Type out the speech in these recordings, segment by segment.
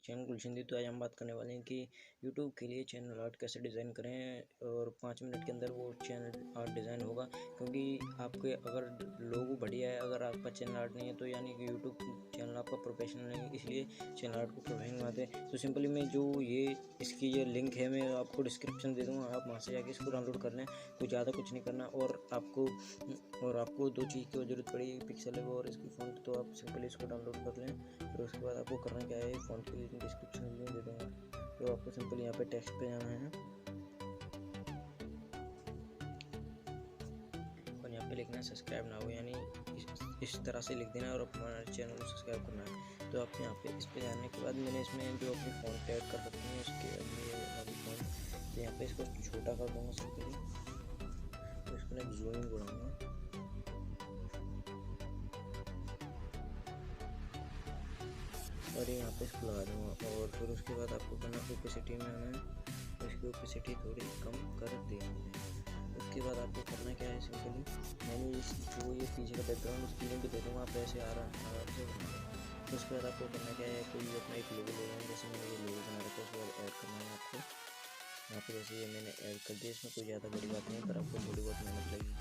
Channel गुलशन दी। तो आज हम बात करने वाले हैं कि यूट्यूब के लिए चैनल आर्ट कैसे डिज़ाइन करें और 5 मिनट के अंदर वो चैनल आर्ट डिज़ाइन होगा। क्योंकि आपके अगर लोगो बढ़िया है, अगर आपका चैनल आर्ट नहीं है तो यानी कि यूट्यूब चैनल आपका प्रोफेशनल नहीं है, इसलिए चैनल आर्ट को प्रोफेशनल बनाते हैं। तो सिंपली मैं जो ये इसकी जो लिंक है मैं आपको डिस्क्रिप्शन दे दूँगा, आप वहाँ से जाके इसको डाउनलोड कर लें। कुछ ज़्यादा कुछ नहीं करना और आपको 2 चीज़ की ज़रूरत पड़ेगी, पिक्सल है और इसकी फ़ॉन्ट। तो आप सिंपली इसको डाउनलोड कर लें। फिर उसके बाद आपको करना क्या है, फ़ॉन्ट की लिंक डिस्क्रिप्शन में दे दूँगा। तो आपको सिंपली यहाँ पे टेक्स्ट पे जाना है और यहाँ पे लिखना है सब्सक्राइब ना हो, यानी इस तरह से लिख देना है और हमारे चैनल को सब्सक्राइब करना है। तो आप यहाँ पे इस पे जाने के बाद मैंने इसमें जो अपनी फ़ॉन्ट ऐड कर रखी है उसके लिए वाली फ़ॉन्ट, तो यहाँ पे इसको छोटा कर दूँगा सिंपली। तो इसको मैं जूमिंग बढ़ाऊँगा और यहाँ पे इसको लगा दूँगा। और फिर उसके बाद आपको करना ओपेसिटी में आना है, इसकी ओपेसिटी थोड़ी कम कर देंगे। उसके बाद आपको करना क्या है, सिंपली मैंने जो ये पीछे का बैकग्राउंड उसकी लिंक दे दूँगा, आप ऐसे आराम से बनाएंगे। तो उसके बाद आपको करना क्या है, कोई अपना एक लोगो ले लेना, जैसे मैंने ये लोगो बना रखा है उसके बाद ऐड करना है आपको यहाँ पे। जैसे ये मैंने ऐड कर दिया, इसमें कोई ज़्यादा बड़ी बात नहीं है पर आपको थोड़ी बहुत मेहनत लगेगी।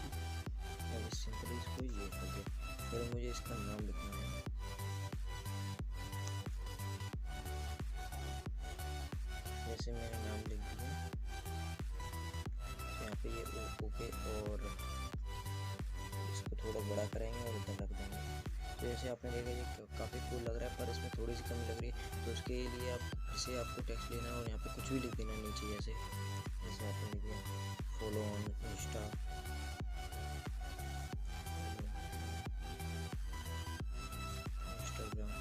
अब सिंपली इसको ये कर दे। फिर मुझे इसका नाम लिखना है, जैसे मैंने नाम लिख दिया यहाँ पे ये ओके, और इसको थोड़ा बड़ा करेंगे और इधर रख देंगे। तो जैसे आपने देखा ये काफ़ी कूल लग रहा है पर इसमें थोड़ी सी कमी लग रही है। तो उसके लिए आप फिर से आपको टेक्स्ट लेना है और यहाँ पे कुछ भी लिख देना नीचे, जैसे आपने लिख दिया फॉलो ऑन इंस्टा, इंस्टाग्राम।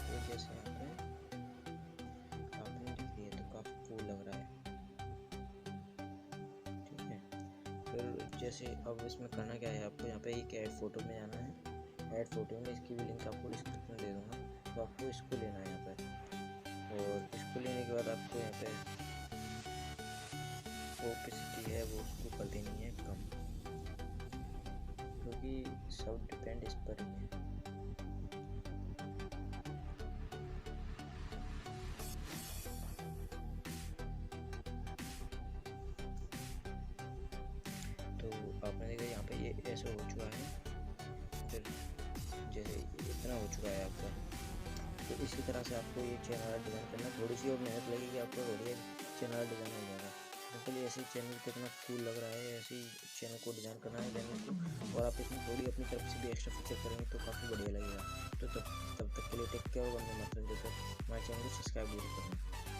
तो जैसे आपने लिख दिया तो काफ़ी कूल लग रहा है, ठीक है। फिर जैसे अब इसमें करना क्या है, आपको यहाँ पे एक ऐड फोटो में जाना है। ऐड फोटो में इसकी भी लिंक आपको डिस्क्रिप्शन दे दूँगा। तो आपको इसको लेना है यहाँ पे, और इसको लेने के बाद आपको यहाँ पे ओपेसिटी है वो उसको कर देनी है कम, क्योंकि सब डिपेंड इस पर ही है। तो आपने देखा यहाँ पे ये ऐसा हो चुका है, फिर जैसे इतना हो चुका है आपका। तो इसी तरह से आपको ये चैनल डिज़ाइन करना, थोड़ी सी और मेहनत लगेगी आपको, बढ़िया चैनल डिज़ाइन हो जाएगा। सिंपली ऐसे ही चैनल कितना कूल लग रहा है, ऐसे ही चैनल को डिज़ाइन करना है चैनल को। और आप इसमें थोड़ी अपनी तरफ से भी एक्स्ट्रा फीचर करेंगे तो काफ़ी बढ़िया लगेगा। तो तब तक के लिए टेक केयर और मतलब जब तक हमारे चैनल को सब्सक्राइब जरूर करना।